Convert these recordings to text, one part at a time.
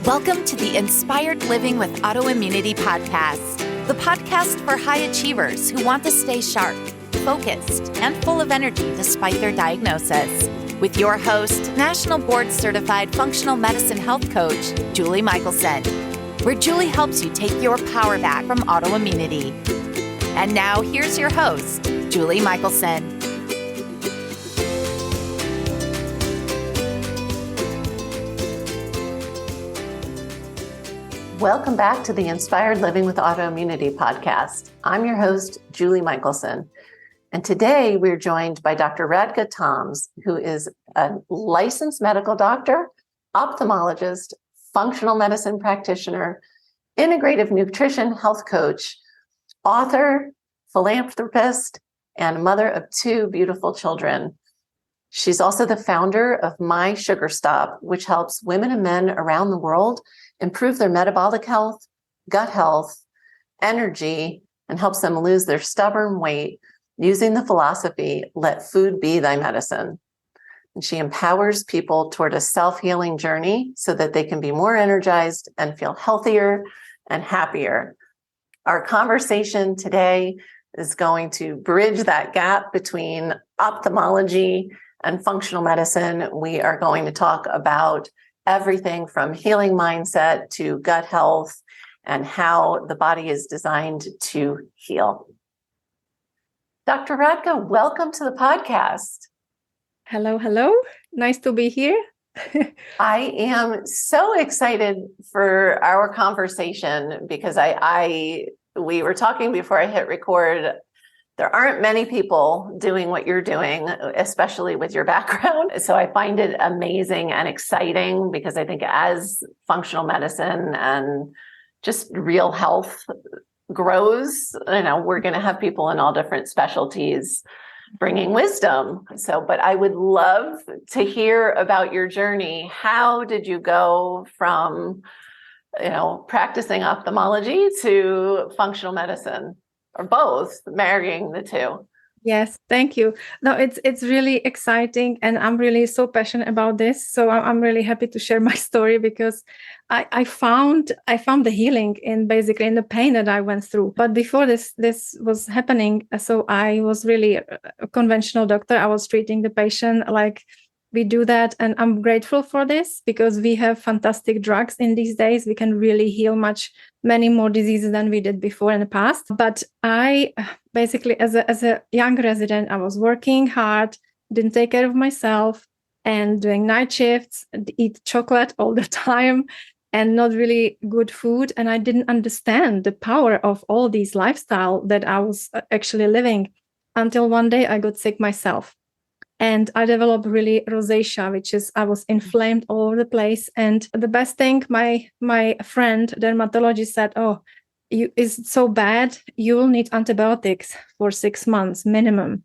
Welcome to the Inspired Living with Autoimmunity podcast, the podcast for high achievers who want to stay sharp, focused, and full of energy despite their diagnosis. With your host, National Board Certified Functional Medicine Health Coach, Julie Michelson, where Julie helps you take your power back from autoimmunity. And now here's your host, Julie Michelson. Welcome back to the Inspired Living with Autoimmunity podcast. I'm your host, Julie Michelson. And today we're joined by Dr. Radka Toms, who is a licensed medical doctor, ophthalmologist, functional medicine practitioner, integrative nutrition health coach, author, philanthropist, and mother of two beautiful children. She's also the founder of MySugarStop, which helps women and men around the world improve their metabolic health, gut health, energy, and helps them lose their stubborn weight using the philosophy, let food be thy medicine. And she empowers people toward a self-healing journey so that they can be more energized and feel healthier and happier. Our conversation today is going to bridge that gap between ophthalmology and functional medicine. We are going to talk about everything from healing mindset to gut health and how the body is designed to heal. Dr. Radka, welcome to the podcast. Hello. Nice to be here. I am so excited for our conversation because we were talking before I hit record. There aren't many people doing what you're doing, especially with your background. So I find it amazing and exciting because I think as functional medicine and just real health grows, we're going to have people in all different specialties bringing wisdom. But I would love to hear about your journey. How did you go from, practicing ophthalmology to functional medicine? Or both, marrying the two? Yes, thank you. No, it's really exciting, and I'm really so passionate about this. So I'm really happy to share my story because I found the healing in the pain that I went through. But before this was happening, so I was really a conventional doctor. I was treating the patient like we do that, and I'm grateful for this because we have fantastic drugs in these days. We can really heal many more diseases than we did before in the past. But I basically, as a young resident, I was working hard, didn't take care of myself, and doing night shifts, eat chocolate all the time, and not really good food. And I didn't understand the power of all these lifestyle that I was actually living until one day I got sick myself. And I developed really rosacea, which is I was inflamed all over the place. And the best thing, my friend dermatologist said, "Oh, it's so bad. You will need antibiotics for 6 months minimum."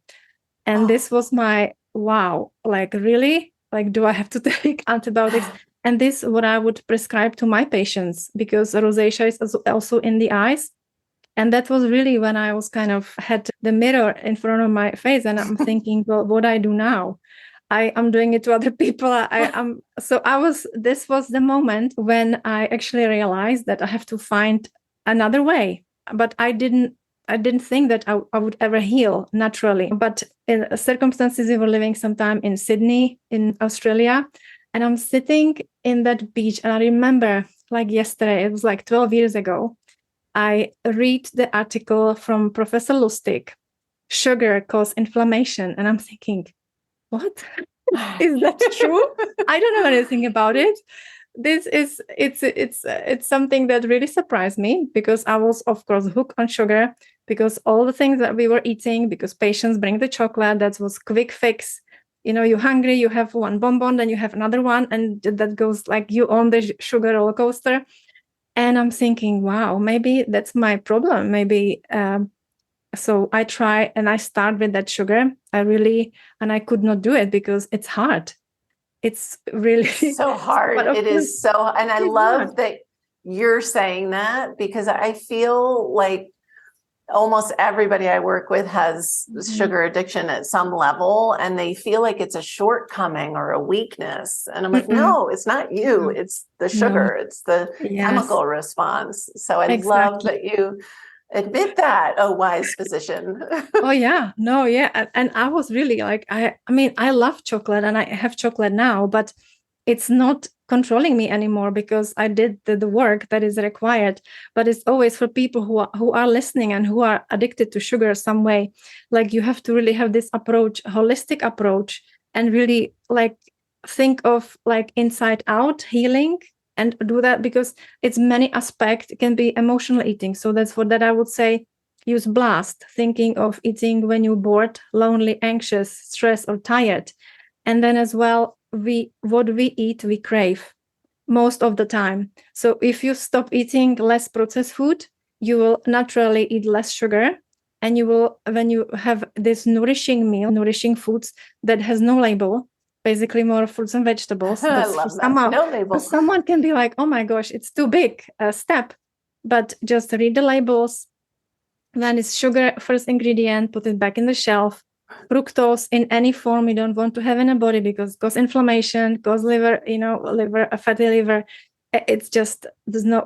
And this was my wow, like really, like do I have to take antibiotics? And this is what I would prescribe to my patients because rosacea is also in the eyes. And that was really when I was kind of had the mirror in front of my face, and I'm thinking, well, what do I do now? I'm doing it to other people. This was the moment when I actually realized that I have to find another way. But I didn't think that I would ever heal naturally. But in circumstances, we were living sometime in Sydney, in Australia, and I'm sitting in that beach, and I remember like yesterday, it was like 12 years ago. I read the article from Professor Lustig, sugar causes inflammation. And I'm thinking, what? Is that true? I don't know anything about it. It's something that really surprised me because I was, of course, hooked on sugar because all the things that we were eating, because patients bring the chocolate, that was quick fix. You're hungry, you have one bonbon, then you have another one, and that goes like you own the sugar roller coaster. And I'm thinking, wow, maybe that's my problem. Maybe, so I try and I start with that sugar. I could not do it because it's hard. It's really so hard. It is so, and I love that you're saying that because I feel like almost everybody I work with has sugar addiction at some level, and they feel like it's a shortcoming or a weakness. And I'm like, no, it's not you. It's the sugar. It's the chemical response. So I love that you admit that, oh, wise physician. Oh, yeah. No, yeah. And I was really like, I mean, I love chocolate and I have chocolate now, but it's not controlling me anymore because I did the work that is required. But it's always for people who are listening and who are addicted to sugar some way. Like you have to really have this approach, holistic approach, and really like think of like inside out healing and do that, because it's many aspects. It can be emotional eating. So that's for that I would say use BLAST, thinking of eating when you're bored, lonely, anxious, stressed, or tired. And then as well, what we eat, we crave most of the time. So if you stop eating less processed food, you will naturally eat less sugar. And you will, when you have this nourishing meal, nourishing foods that has no label, basically more fruits and vegetables. I love that. No label. Someone can be like, oh my gosh, it's too big a step. But just read the labels. Then it's sugar, first ingredient, put it back in the shelf. Fructose in any form you don't want to have in a body because it causes inflammation, causes liver, a fatty liver. It's just, there's no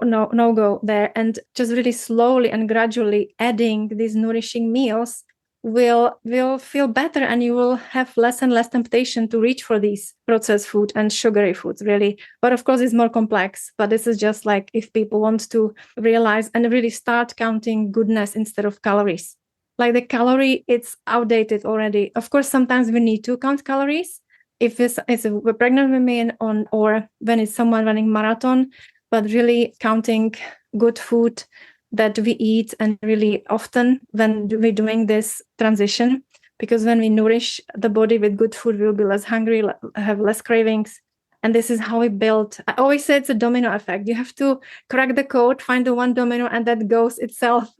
go there. And just really slowly and gradually adding these nourishing meals will feel better, and you will have less and less temptation to reach for these processed food and sugary foods, really. But of course, it's more complex. But this is just like if people want to realize and really start counting goodness instead of calories. Like the calorie, it's outdated already. Of course, sometimes we need to count calories if it's a pregnant woman or when it's someone running marathon, but really counting good food that we eat, and really often when we're doing this transition, because when we nourish the body with good food, we'll be less hungry, have less cravings. And this is how we build. I always say it's a domino effect. You have to crack the code, find the one domino, and that goes itself.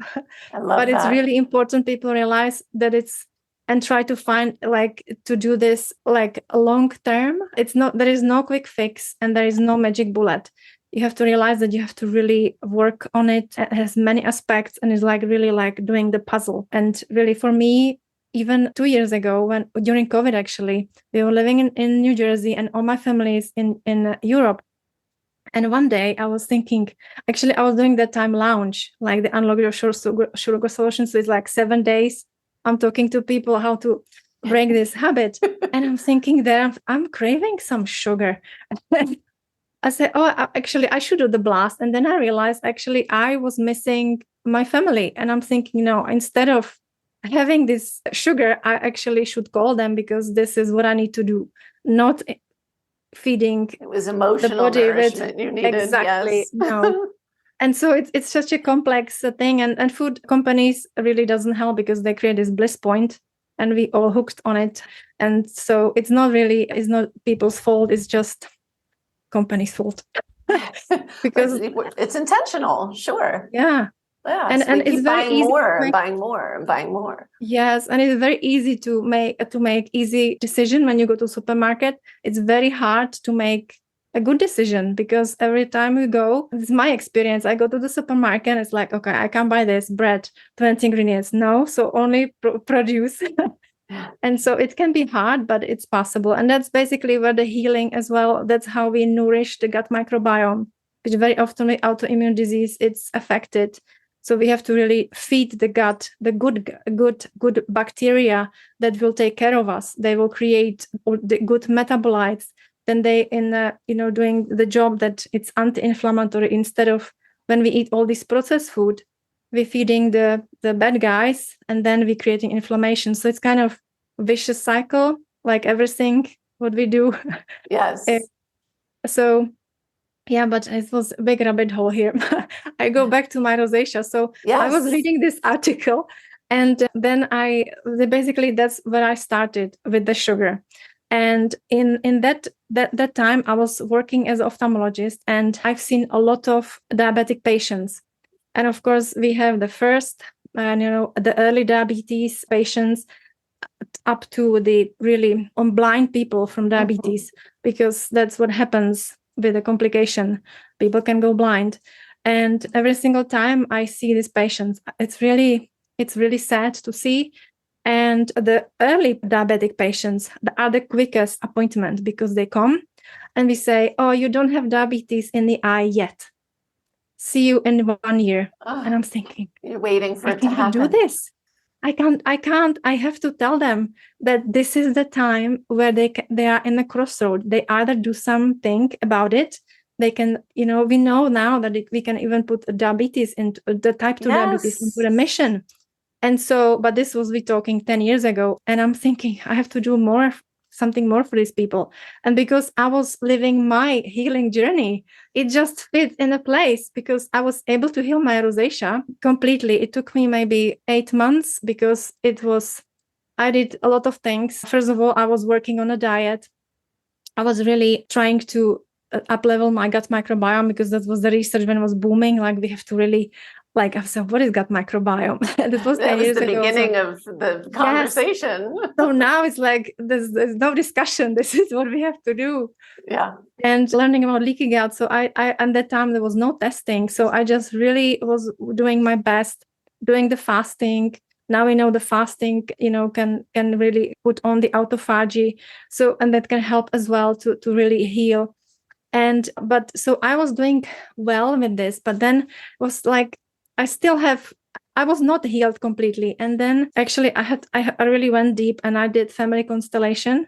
I love but that. It's really important people realize that and try to find to do this long term. There is no quick fix and there is no magic bullet. You have to realize that you have to really work on it. It has many aspects and is really doing the puzzle. And really for me, even 2 years ago, during COVID, actually, we were living in New Jersey and all my family is in Europe. And one day I was thinking, actually, I was doing that time lounge, like the Unlock Your Sugar Solution. So it's 7 days. I'm talking to people how to break this habit. And I'm thinking that I'm craving some sugar. I said, actually, I should do the BLAST. And then I realized, actually, I was missing my family. And I'm thinking, instead of having this sugar, I actually should call them because this is what I need to do, not feeding. It was emotional the body nourishment you needed. Exactly. Yes. No. And so it's such a complex thing. And food companies really doesn't help because they create this bliss point and we all hooked on it. And so it's not people's fault. It's just company's fault. Because it's intentional. Sure. Yeah. Yeah, and so it's very buying easy buying more. Yes, and it's very easy to make easy decision when you go to supermarket. It's very hard to make a good decision because every time we go, this is my experience. I go to the supermarket and it's like, okay, I can't buy this bread, 20 ingredients. No, so only produce. And so it can be hard, but it's possible. And that's basically where the healing as well. That's how we nourish the gut microbiome, which very often with autoimmune disease, it's affected. So we have to really feed the gut, the good bacteria that will take care of us. They will create the good metabolites. Then they, doing the job that it's anti-inflammatory. Instead of when we eat all this processed food, we're feeding the bad guys, and then we're creating inflammation. So it's kind of a vicious cycle, like everything what we do. Yes. So. Yeah, but it was a big rabbit hole here. I go back to my rosacea. So yes. I was reading this article, and then basically that's where I started with the sugar. And in that time, I was working as an ophthalmologist, and I've seen a lot of diabetic patients. And of course, we have the first, the early diabetes patients up to the really blind people from diabetes, because that's what happens with a complication. People can go blind. And every single time I see these patients, it's really It's really sad to see. And the early diabetic patients are the quickest appointment because they come and we say, oh, you don't have diabetes in the eye yet. See you in 1 year. And I'm thinking, you're waiting for I it to can't happen. do this. I can't. I have to tell them that this is the time where they are in a crossroad. They either do something about it. They can, we know now that we can even put diabetes into the type 2 diabetes into remission. And so, but this was we talking 10 years ago. And I'm thinking I have to do something more for these people. And because I was living my healing journey, it just fit in a place because I was able to heal my rosacea completely. It took me maybe 8 months because I did a lot of things. First of all, I was working on a diet. I was really trying to up-level my gut microbiome because that was the research when it was booming. Like we have to really, I said, what is gut microbiome? This was 10 years ago. That was the beginning of the conversation. Yes. So now it's like there's no discussion. This is what we have to do. Yeah. And learning about leaky gut. So I at that time there was no testing. So I just really was doing my best, doing the fasting. Now we know the fasting, can really put on the autophagy. So, and that can help as well to really heal. So I was doing well with this, but then was like, I was not healed completely. And then actually I really went deep and I did family constellation,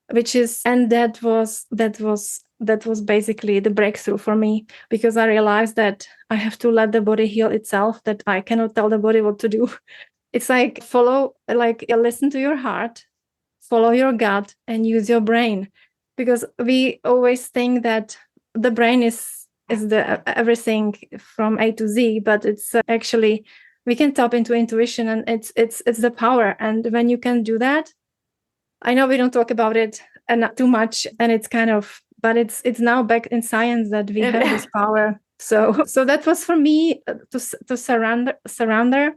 that was basically the breakthrough for me, because I realized that I have to let the body heal itself, that I cannot tell the body what to do. It's like listen to your heart, follow your gut and use your brain, because we always think that the brain is the everything from A to Z, but it's actually, we can tap into intuition, and it's the power. And when you can do that, I know we don't talk about it and not too much, and it's kind of, but it's now back in science that we have this power. So that was for me to surrender.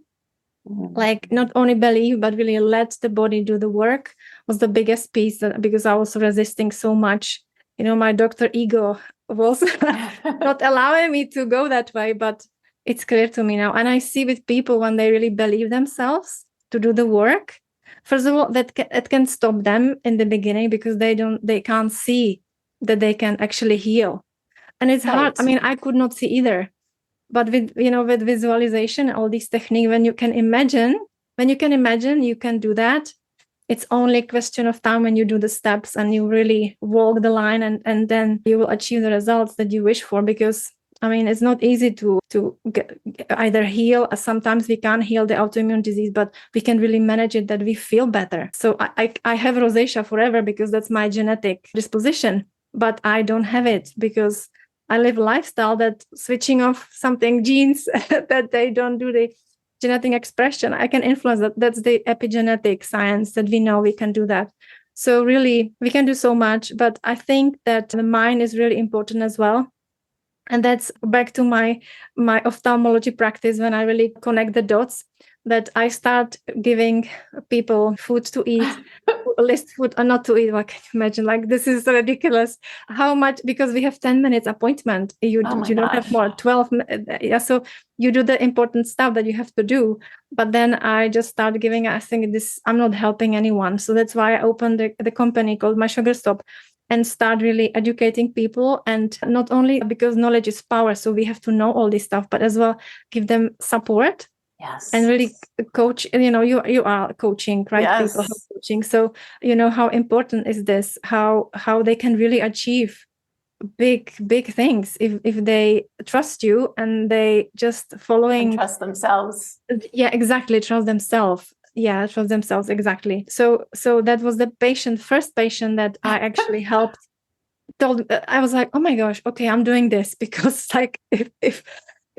Like not only believe, but really let the body do the work was the biggest piece, because I was resisting so much. My doctor ego was not allowing me to go that way, but it's clear to me now. And I see with people when they really believe themselves to do the work, first of all, it can stop them in the beginning because they can't see that they can actually heal. And it's hard. I mean, I could not see either. But with visualization, all these techniques, when you can imagine, you can do that. It's only a question of time when you do the steps and you really walk the line, and then you will achieve the results that you wish for. Because I mean, it's not easy to either heal. Sometimes we can't heal the autoimmune disease, but we can really manage it that we feel better. So I have rosacea forever because that's my genetic disposition, but I don't have it because I live a lifestyle that switching off something genes that they don't do the genetic expression. I can influence that. That's the epigenetic science that we know we can do that. So really, we can do so much. But I think that the mind is really important as well. And that's back to my ophthalmology practice, when I really connect the dots, that I start giving people food to eat, list food or not to eat. What can you imagine? Like, this is ridiculous. How much? Because we have 10 minutes appointment. You don't have more, 12. Yeah, so you do the important stuff that you have to do. But then I just start giving, I think I'm not helping anyone. So that's why I opened the company called MySugarStop, and start really educating people. And not only because knowledge is power, so we have to know all this stuff, but as well give them support. Yes. And really coach, you are coaching, right? Yes. People are coaching. So, how important is this? How they can really achieve big things if they trust you and they just following. And trust themselves. Yeah, exactly. Trust themselves. Yeah, trust themselves. Exactly. So that was the first patient that I actually helped. I was like, oh my gosh, okay, I'm doing this because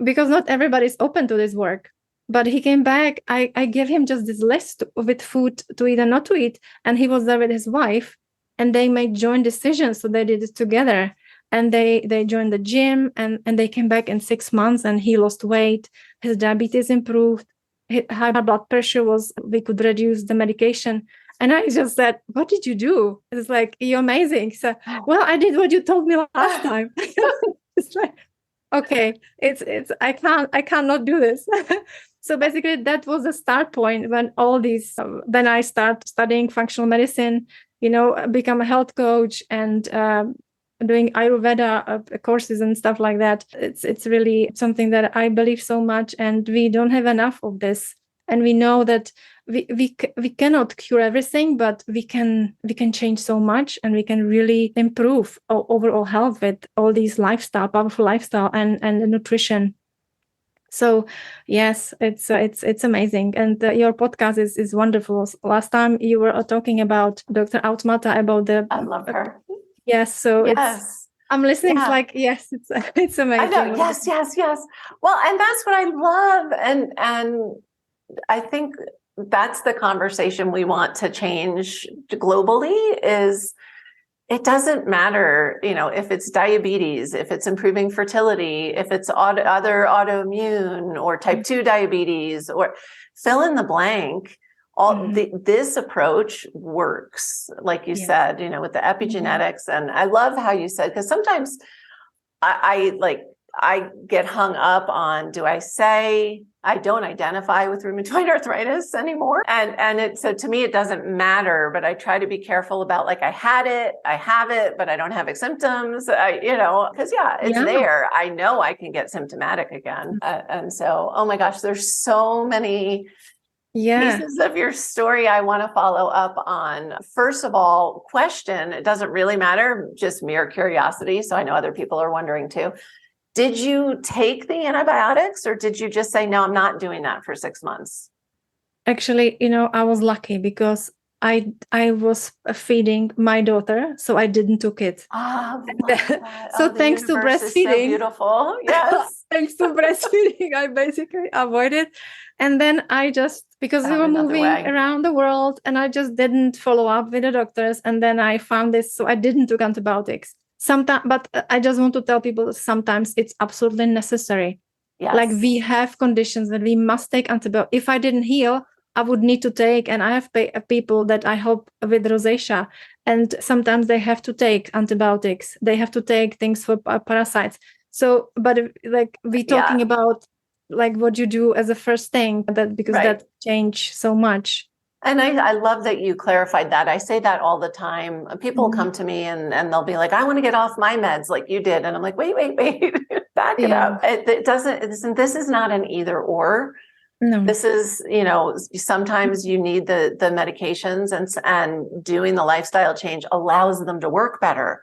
because not everybody's open to this work. But he came back. I gave him just this list with food to eat and not to eat, and he was there with his wife, and they made joint decisions. So they did it together, and they joined the gym, and they came back in 6 months, and he lost weight. His diabetes improved. His high blood pressure we could reduce the medication. And I just said, what did you do? It's like, you're amazing. So, well, I did what you told me last time. It's like, okay, I cannot do this. So basically, that was the start point when all these. Then I start studying functional medicine. Become a health coach and doing Ayurveda courses and stuff like that. It's really something that I believe so much, and we don't have enough of this. And we know that we cannot cure everything, but we can change so much, and we can really improve overall health with all these powerful lifestyle and the nutrition. So yes, it's amazing, and your podcast is wonderful. Last time you were talking about Dr. Outmata about the. I love her. Yes, so Yes. I'm listening. Yeah. It's like, yes, it's amazing. I know. Yes. Well, and that's what I love, and I think that's the conversation we want to change globally. Is it doesn't matter, if it's diabetes, if it's improving fertility, if it's other autoimmune or type 2 diabetes, or fill in the blank. This approach works, like you said, with the epigenetics. And I love how you said, because sometimes I get hung up on, do I say I don't identify with rheumatoid arthritis anymore? And so to me, it doesn't matter, but I try to be careful about, like, I have it, but I don't have symptoms, because it's there. I know I can get symptomatic again. And so, oh my gosh, there's so many pieces of your story I want to follow up on. First of all, question, it doesn't really matter, just mere curiosity. So I know other people are wondering too. Did you take the antibiotics, or did you just say, no, I'm not doing that for 6 months? Actually, I was lucky because I was feeding my daughter, so I didn't took it. So thanks to breastfeeding, so beautiful. Yes. Thanks to breastfeeding, I basically avoided. And then I just, because we were moving around the world, and I just didn't follow up with the doctors. And then I found this, so I didn't took antibiotics. Sometimes, but I just want to tell people that sometimes it's absolutely necessary. Yes. Like, we have conditions that we must take antibiotics. If I didn't heal, I would need to take, and I have people that I help with rosacea, and sometimes they have to take antibiotics. They have to take things for parasites. So, but like we're talking about, like, what you do as a first thing, because that changed so much. And I love that you clarified that. I say that all the time. People come to me and they'll be like, I want to get off my meds like you did. And I'm like, wait, back it up. It doesn't, this is not an either or. No. This is, sometimes you need the medications, and doing the lifestyle change allows them to work better.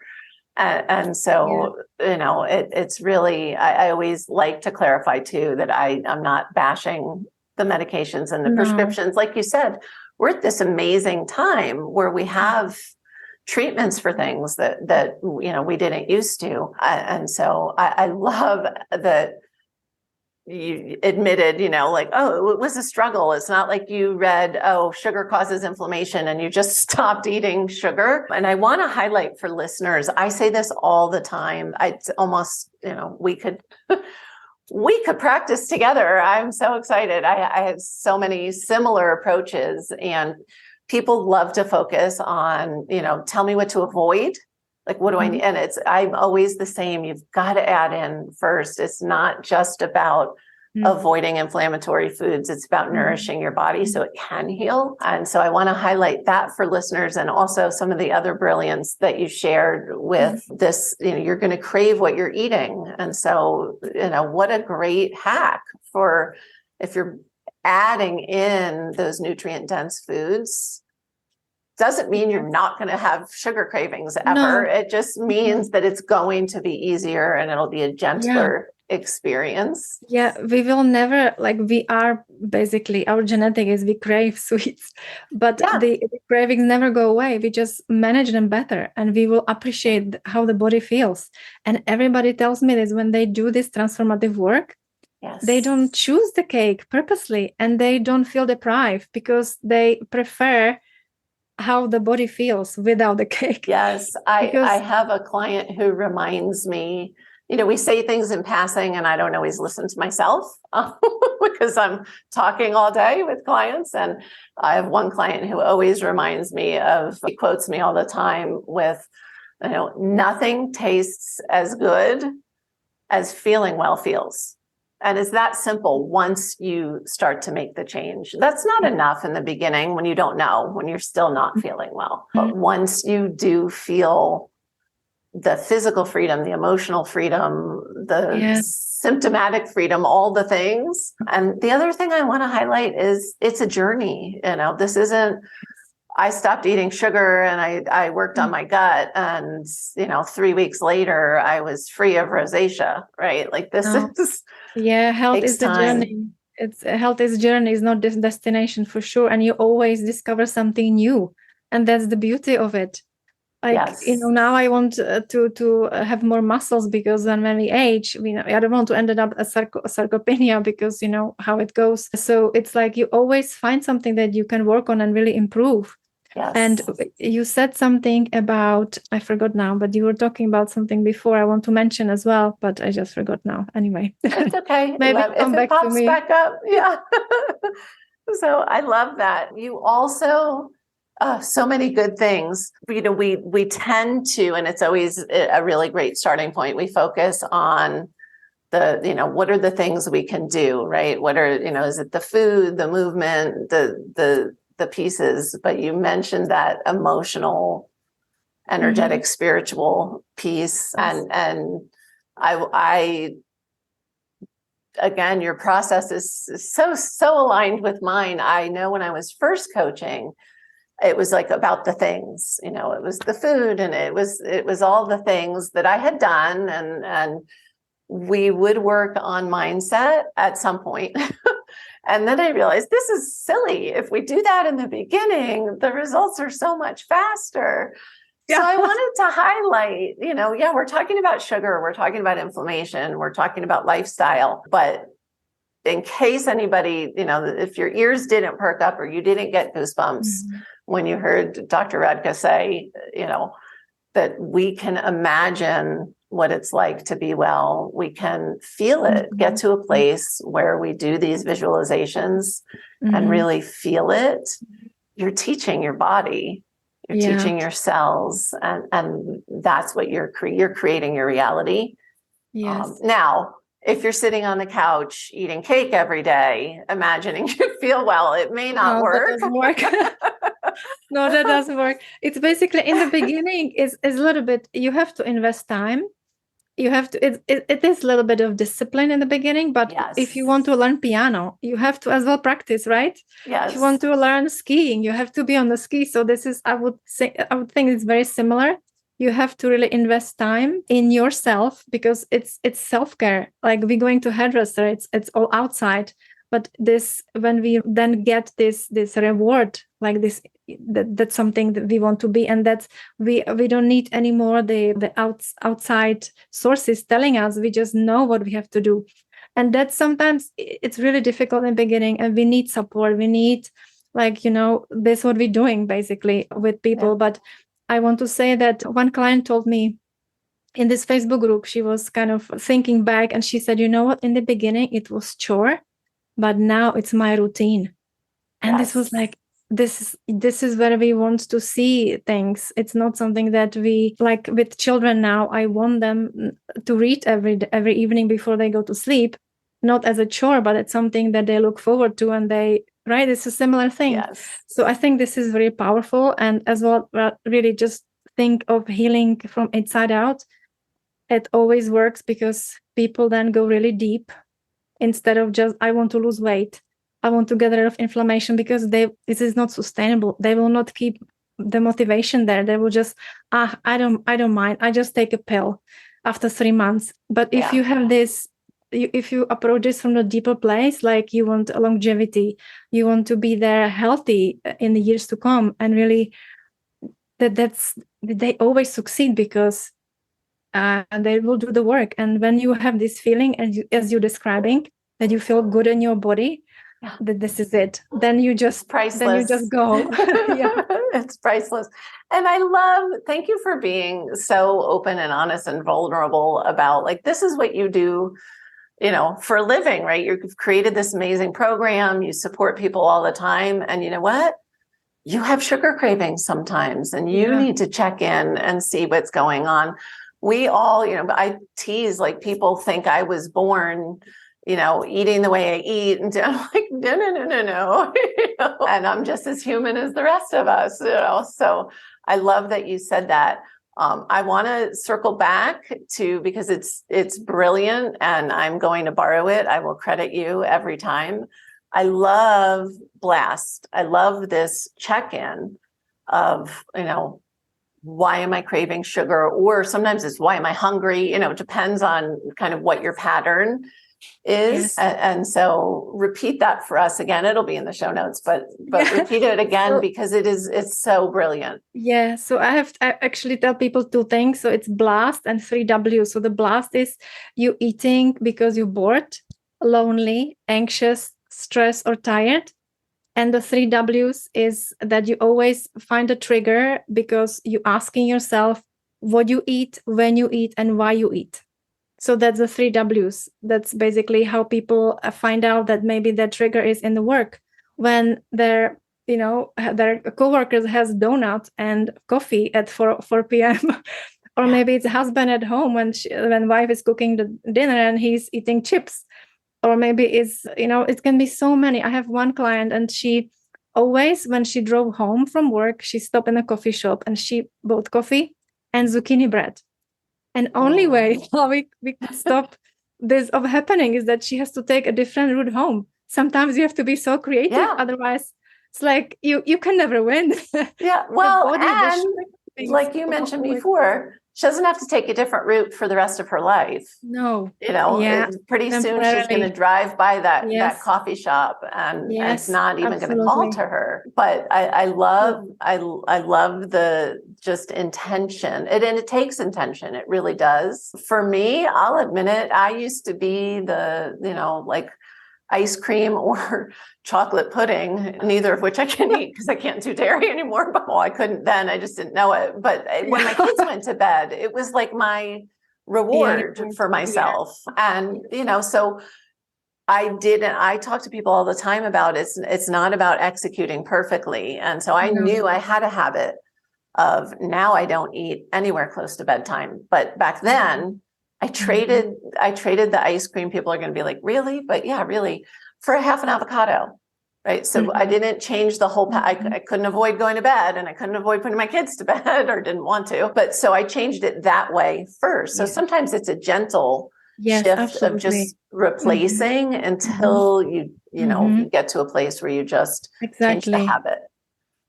And so, it's really, I always like to clarify too, that I'm not bashing the medications and the prescriptions. Like you said, we're at this amazing time where we have treatments for things that we didn't used to. And so I love that you admitted, like, oh, it was a struggle. It's not like you read, oh, sugar causes inflammation and you just stopped eating sugar. And I want to highlight for listeners, I say this all the time. It's almost, we could practice together. I'm so excited. I have so many similar approaches, and people love to focus on, tell me what to avoid. Like, what do I need? And I'm always the same. You've got to add in first. It's not just about avoiding inflammatory foods. It's about nourishing your body so it can heal. And so I want to highlight that for listeners, and also some of the other brilliance that you shared with this, you're going to crave what you're eating. And so, what a great hack for if you're adding in those nutrient dense foods. Doesn't mean you're not going to have sugar cravings ever. No. It just means that it's going to be easier and it'll be a gentler experience. Yeah, we will never, we are basically, our genetic is we crave sweets, but the cravings never go away. We just manage them better, and we will appreciate how the body feels. And everybody tells me this when they do this transformative work. Yes. They don't choose the cake purposely, and they don't feel deprived because they prefer how the body feels without the cake. Yes, I have a client who reminds me, we say things in passing, and I don't always listen to myself because I'm talking all day with clients. And I have one client who always reminds me he quotes me all the time with, nothing tastes as good as feeling well feels. And it's that simple once you start to make the change. That's not enough in the beginning when you don't know, when you're still not feeling well. But once you do feel the physical freedom, the emotional freedom, the symptomatic freedom, all the things. And the other thing I want to highlight is it's a journey. This isn't, I stopped eating sugar and I worked on my gut, and 3 weeks later I was free of rosacea, right? Like this is health is the journey. Health is journey, is not this destination for sure. And you always discover something new, and that's the beauty of it. Now I want to have more muscles, because when we age, I don't want to end up a sarcopenia, because how it goes. So it's like you always find something that you can work on and really improve. Yes. And you said something about, I forgot now, but you were talking about something before I want to mention as well, but I just forgot now. Anyway, it's okay. Maybe come back to me. Back up. Yeah. So I love that. You also, so many good things. We tend to, and it's always a really great starting point. We focus on what are the things we can do, right? What are, is it the food, the movement, the pieces? But you mentioned that emotional, energetic, spiritual piece. Yes. And I again, your process is so aligned with mine. I know when I was first coaching, it was like about the things, it was the food, and it was all the things that I had done. And we would work on mindset at some point. And then I realized this is silly. If we do that in the beginning, the results are so much faster. Yeah. So I wanted to highlight, we're talking about sugar, we're talking about inflammation, we're talking about lifestyle, but in case anybody, if your ears didn't perk up or you didn't get goosebumps when you heard Dr. Radka say, that we can imagine what it's like to be well. We can feel it, get to a place where we do these visualizations and really feel it. You're teaching your body, you're teaching your cells, and that's what you're creating your reality. Yes. Now, if you're sitting on the couch eating cake every day, imagining you feel well, it may not work. That doesn't work. No, that doesn't work. It's basically in the beginning is a little bit, you have to invest time. You have to, it is a little bit of discipline in the beginning, but if you want to learn piano, you have to as well practice, right? Yes. If you want to learn skiing, you have to be on the ski. So this is, I would think it's very similar. You have to really invest time in yourself, because it's self-care. Like we're going to hairdresser, it's all outside. But when we then get this reward, like this, that's something that we want to be, and that's we don't need anymore the outside sources telling us. We just know what we have to do, and that sometimes it's really difficult in the beginning, and we need support. We need, this is what we're doing basically with people. But I want to say that one client told me in this Facebook group, she was kind of thinking back, and she said, you know what, in the beginning it was chore, but now it's my routine. And this was like, this is where we want to see things. It's not something that we, like with children now, I want them to read every evening before they go to sleep, not as a chore, but it's something that they look forward to, and it's a similar thing. Yes. So I think this is very powerful. And as well, really just think of healing from inside out. It always works, because people then go really deep instead of just, I want to lose weight, I want to get rid of inflammation, because this is not sustainable. They will not keep the motivation there. They will just, I don't mind. I just take a pill after 3 months. But if you have this, if you approach this from a deeper place, like you want longevity, you want to be there healthy in the years to come, and really they always succeed, because they will do the work. And when you have this feeling, as you're describing, that you feel good in your body, that this is it, then you just priceless. Then you just go. It's priceless. And thank you for being so open and honest and vulnerable about, like, this is what you do, for a living, right? You've created this amazing program, you support people all the time, and you know what? You have sugar cravings sometimes, and you need to check in and see what's going on. We all, I tease, like, people think I was born, eating the way I eat. And I'm like, no. And I'm just as human as the rest of us, So I love that you said that. I want to circle back to, because it's brilliant and I'm going to borrow it. I will credit you every time. I love BLAST. I love this check-in of, why am I craving sugar? Or sometimes it's why am I hungry? It depends on kind of what your pattern is. Yes. And so repeat that for us again. It'll be in the show notes, but repeat it again because it's so brilliant. Yeah. So I actually tell people two things. So it's BLAST and 3W. So the BLAST is you eating because you're bored, lonely, anxious, stressed, or tired. And the 3Ws is that you always find a trigger because you're asking yourself what you eat, when you eat, and why you eat. So that's the 3Ws. That's basically how people find out that maybe their trigger is in the work when their coworkers has donut and coffee at 4 p.m. Or maybe it's a husband at home when wife is cooking the dinner and he's eating chips. Or maybe it can be so many. I have one client and she always, when she drove home from work, she stopped in a coffee shop and she bought coffee and zucchini bread. And only way how we can stop this of happening is that she has to take a different route home. Sometimes you have to be so creative. Yeah. Otherwise, it's like you can never win. Yeah. Well, and like you mentioned before, she doesn't have to take a different route for the rest of her life. No. Pretty soon she's going to drive by that coffee shop and it's not even going to call to her. But I love the just intention. And it takes intention. It really does. For me, I'll admit it. I used to be the, like ice cream or chocolate pudding, neither of which I can eat because I can't do dairy anymore. But I couldn't then, I just didn't know it. But when my kids went to bed, it was like my reward for myself. And, so I talk to people all the time about it's not about executing perfectly. And so I knew I had a habit of now I don't eat anywhere close to bedtime. But back then, I traded the ice cream. People are going to be like, really? But yeah, really, for a half an avocado, right? So I didn't change the whole, I couldn't avoid going to bed and I couldn't avoid putting my kids to bed or didn't want to. But so I changed it that way first. So sometimes it's a gentle shift of just replacing until you get to a place where you just change the habit.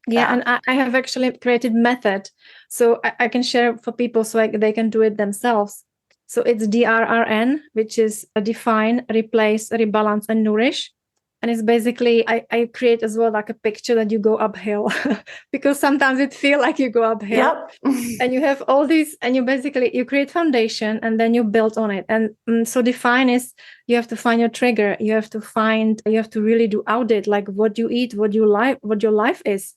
Yeah, and I have actually created method. So I can share for people so they can do it themselves. So it's DRRN, which is define, replace, rebalance, and nourish. And it's basically, I create as well like a picture that you go uphill because sometimes it feels like you go uphill. And you have all these, and you create foundation and then you build on it. And so define is you have to find your trigger. You have to really do audit, like what you eat, what you like, what your life is.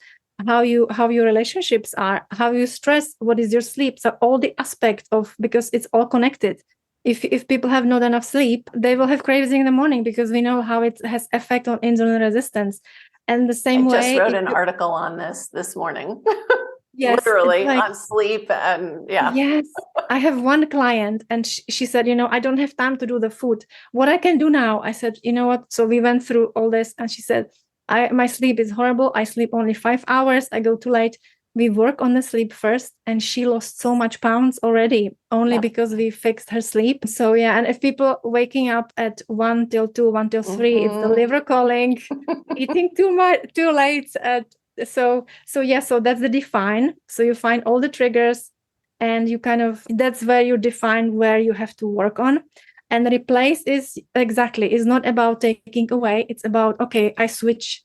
How your relationships are, how you stress, what is your sleep. So all the aspects because it's all connected. If people have not enough sleep, they will have cravings in the morning because we know how it has effect on insulin resistance. And the same way. I just wrote an article on this morning. Yes, literally on sleep and Yes. I have one client and she said, I don't have time to do the food. What I can do now? I said, you know what? So we went through all this and she said, my sleep is horrible. I sleep only 5 hours. I go too late. We work on the sleep first. And she lost so much pounds already only because we fixed her sleep. So and if people waking up at 1 till 2, 1 till 3, it's the liver calling, eating too late. So that's the define. So you find all the triggers and you that's where you define where you have to work on. And replace is not about taking away. It's about, okay, I switch.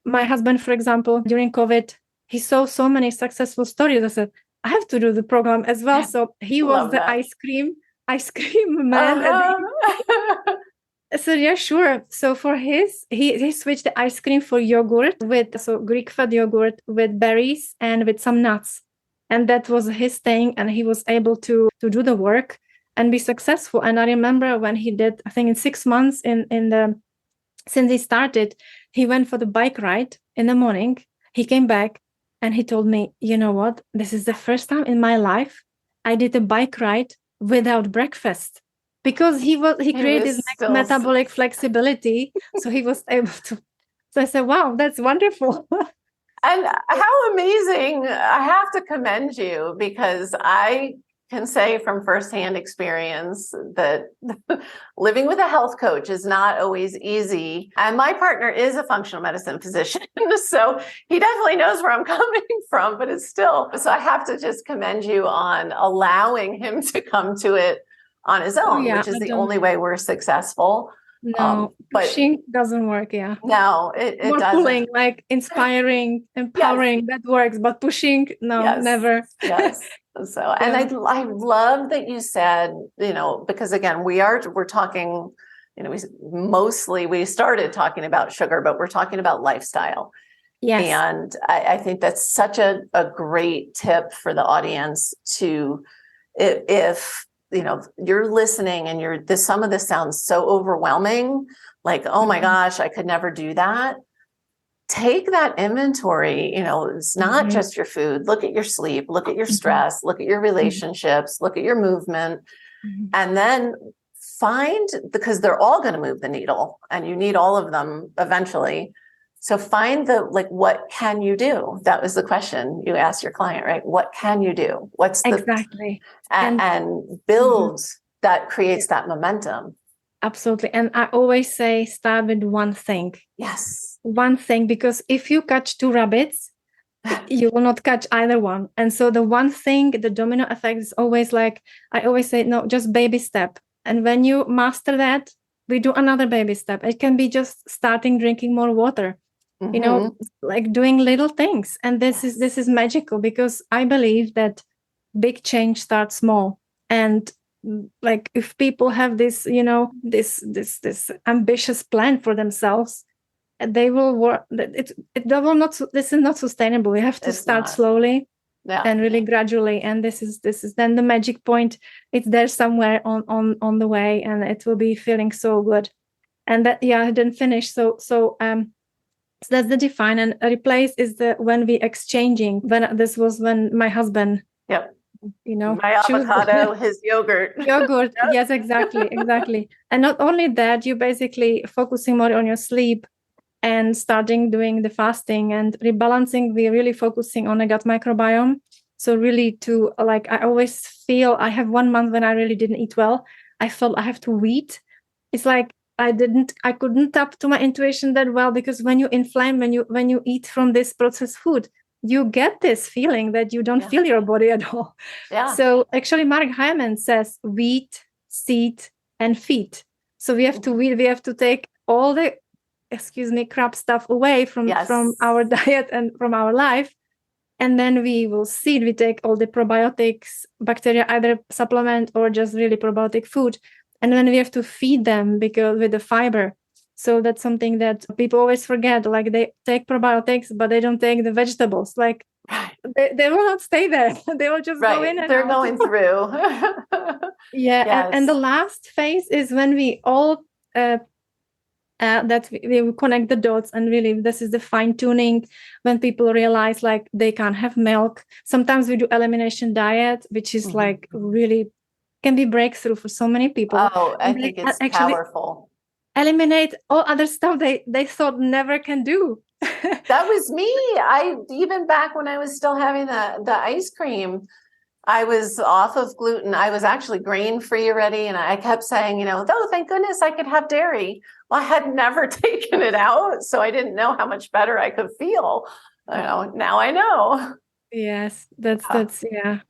My husband, for example, during COVID, he saw so many successful stories. I said, I have to do the program as well. So he was the ice cream man. So yeah, sure. So for he switched the ice cream for yogurt Greek fed yogurt with berries and with some nuts. And that was his thing. And he was able to do the work and be successful. And I remember when he did, I think in 6 months since he started, he went for the bike ride in the morning. He came back and he told me, you know what? This is the first time in my life I did a bike ride without breakfast. because he created was this still metabolic flexibility. So he was able to. So I said, wow, that's wonderful. And how amazing. I have to commend you, because I can say from firsthand experience that living with a health coach is not always easy. And my partner is a functional medicine physician, so he definitely knows where I'm coming from, but it's still, so I have to just commend you on allowing him to come to it on his own, which is the only way we're successful. No, but pushing doesn't work. Yeah. No, it More doesn't. pulling, like inspiring, empowering, that works, but pushing, no, never. Yes. So, and I love that you said, because again, we're talking, we started talking about sugar, but we're talking about lifestyle. Yes. And I think that's such a great tip for the audience to, if you're listening and some of this sounds so overwhelming, like, oh my gosh, I could never do that. Take that inventory. It's not just your food. Look at your sleep, look at your stress, look at your relationships, look at your movement, and then because they're all going to move the needle and you need all of them eventually. So find what can you do? That was the question you asked your client, right? What can you do? What's exactly? And build that, creates that momentum. Absolutely. And I always say, start with one thing. Yes. One thing, because if you catch two rabbits, you will not catch either one. And so the one thing, the domino effect is always I always say, no, just baby step. And when you master that, we do another baby step. It can be just starting drinking more water, like doing little things. And this is magical, because I believe that big change starts small. And if people have this, this ambitious plan for themselves, they will work. This is not sustainable. We have to start slowly and really gradually. And this is then the magic point. It's there somewhere on the way, and it will be feeling so good. And that, I didn't finish. So that's the define, and replace is when we exchanging. When my husband. Yep. My avocado, his yogurt. Yogurt. Yes, exactly. And not only that, you basically focusing more on your sleep and starting doing the fasting and rebalancing. We're really focusing on a gut microbiome. So really I always feel I have 1 month when I really didn't eat well. I felt I have to eat. It's like I couldn't tap to my intuition that well, because when you inflame, when you eat from this processed food, you get this feeling that you don't feel your body at all. Yeah. So actually, Mark Hyman says wheat, seed, and feed. So we have to take all the, crap stuff away from our diet and from our life. And then we take all the probiotics, bacteria, either supplement or just really probiotic food. And then we have to feed them with the fiber. So that's something that people always forget. They take probiotics, but they don't take the vegetables. They will not stay there. They will just go in. They're going through. And the last phase is when we all that we connect the dots, and really this is the fine tuning when people realize they can't have milk. Sometimes we do elimination diet, which is really can be breakthrough for so many people. Oh, I think it's powerful. Eliminate all other stuff they thought never can do. That was me. Even back when I was still having the ice cream, I was off of gluten. I was actually grain-free already. And I kept saying, oh, thank goodness I could have dairy. Well, I had never taken it out, so I didn't know how much better I could feel. Now I know. Yes, that's oh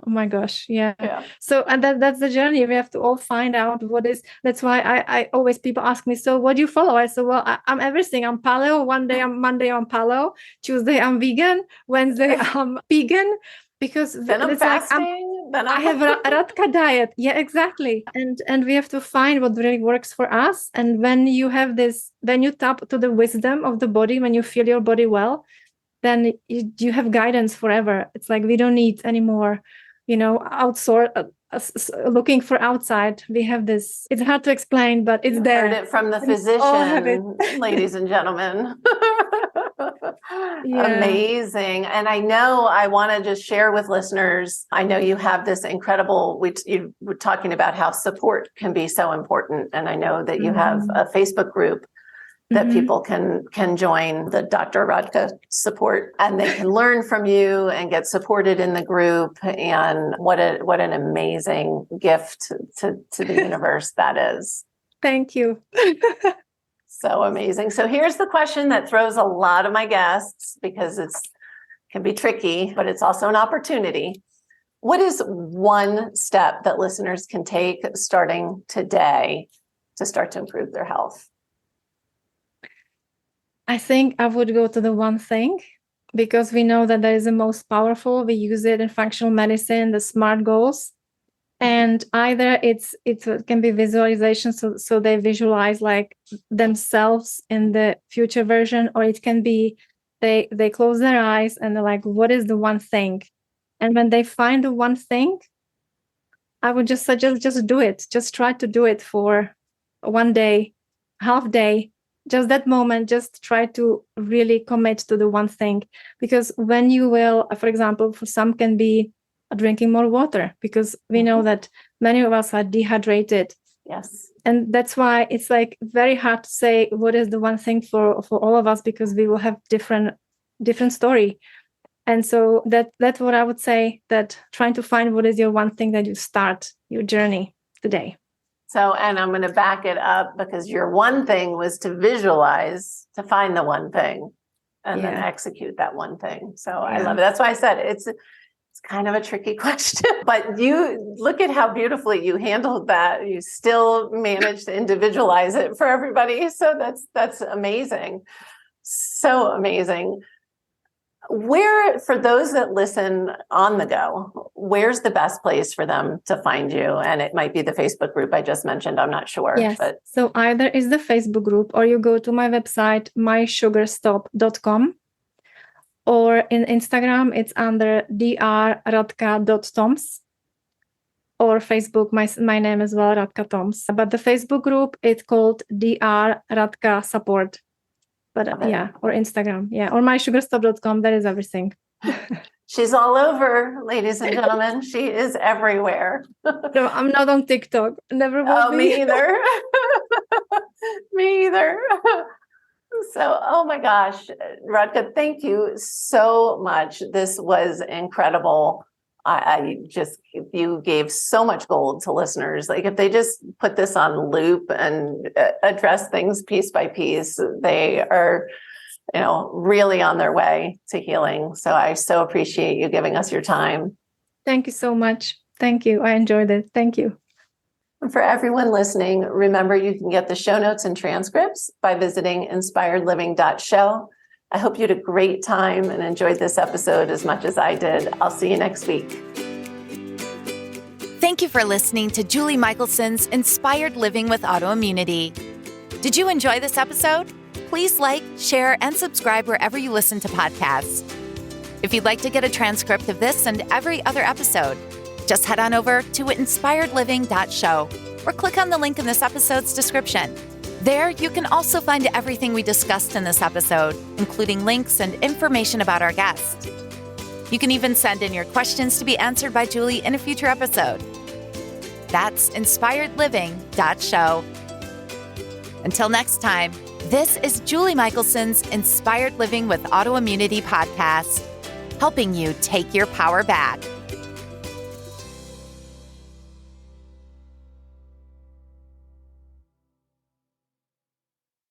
my gosh, yeah. So and that's the journey. We have to all find out what is. That's why I always, people ask me, so what do you follow? I said, well, I'm everything. I'm paleo. Monday I'm paleo. Tuesday I'm vegan. Wednesday I'm vegan, because then I'm fasting. I have a Radka diet. Yeah, exactly. And we have to find what really works for us. And when you have this, when you tap to the wisdom of the body, when you feel your body well, then you have guidance forever. It's we don't need anymore, outsource looking for outside. We have this. It's hard to explain, but it's there. Heard it from the physician, ladies and gentlemen. Yeah. Amazing. And I know I want to just share with listeners, I know you have this incredible, you were talking about how support can be so important. And I know that you have a Facebook group that people can join, the Dr. Radka support, and they can learn from you and get supported in the group. And what an amazing gift to the universe that is. Thank you. So amazing. So here's the question that throws a lot of my guests, because can be tricky, but it's also an opportunity. What is one step that listeners can take starting today to start to improve their health? I think I would go to the one thing, because we know that is the most powerful. We use it in functional medicine, the SMART goals. And either it can be visualization, so they visualize like themselves in the future version, or it can be they close their eyes and they're like, what is the one thing? And when they find the one thing, I would just suggest just do it. Just try to do it for one day, half day, just that moment. Just try to really commit to the one thing, because when you will, for example, for some can be drinking more water, because we know that many of us are dehydrated. Yes. And that's why it's like very hard to say what is the one thing for all of us, because we will have different story. And so that's what I would say, that trying to find what is your one thing that you start your journey today. So, and I'm going to back it up, because your one thing was to visualize, to find the one thing and then execute that one thing. So I love it. That's why I said it's kind of a tricky question, but you look at how beautifully you handled that. You still managed to individualize it for everybody. So that's amazing. So amazing. Where, for those that listen on the go, where's the best place for them to find you? And it might be the Facebook group I just mentioned. I'm not sure. Yes. But so either is the Facebook group, or you go to my website, MySugarStop.com. Or in Instagram, it's under drradka.toms, or Facebook, my name as well, Radka Toms. But the Facebook group, it's called Dr. Radka Support. But or Instagram, or MySugarStop.com, that is everything. She's all over, ladies and gentlemen. She is everywhere. No, I'm not on TikTok. Never will be. Me either. Me either. So, oh my gosh, Radka, thank you so much. This was incredible. You gave so much gold to listeners. Like, if they just put this on loop and address things piece by piece, they are, really on their way to healing. So I so appreciate you giving us your time. Thank you so much. Thank you. I enjoyed it. Thank you. And for everyone listening, remember you can get the show notes and transcripts by visiting inspiredliving.show. I hope you had a great time and enjoyed this episode as much as I did. I'll see you next week. Thank you for listening to Julie Michelson's Inspired Living with Autoimmunity. Did you enjoy this episode? Please like, share, and subscribe wherever you listen to podcasts. If you'd like to get a transcript of this and every other episode, just head on over to inspiredliving.show or click on the link in this episode's description. There, you can also find everything we discussed in this episode, including links and information about our guest. You can even send in your questions to be answered by Julie in a future episode. That's inspiredliving.show. Until next time, this is Julie Michelson's Inspired Living with Autoimmunity podcast, helping you take your power back.